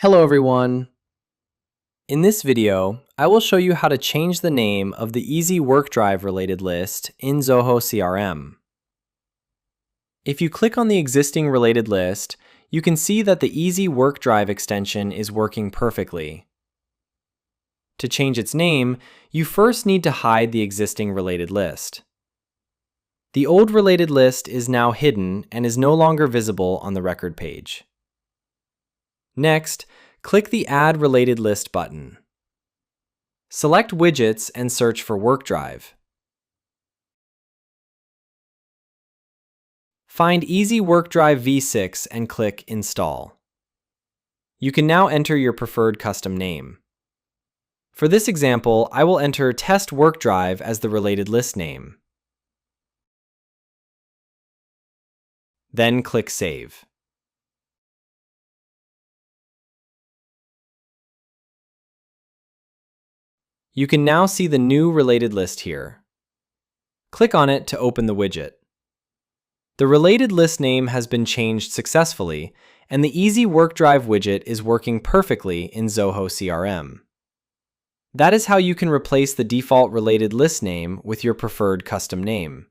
Hello everyone! In this video, I will show you how to change the name of the Easy WorkDrive related list in Zoho CRM. If you click on the existing related list, you can see that the Easy WorkDrive extension is working perfectly. To change its name, you first need to hide the existing related list. The old related list is now hidden and is no longer visible on the record page. Next, click the Add Related List button. Select Widgets and search for WorkDrive. Find Easy WorkDrive v6 and click Install. You can now enter your preferred custom name. For this example, I will enter Test WorkDrive as the related list name. Then click Save. You can now see the new related list here. Click on it to open the widget. The related list name has been changed successfully, and the Easy WorkDrive widget is working perfectly in Zoho CRM. That is how you can replace the default related list name with your preferred custom name.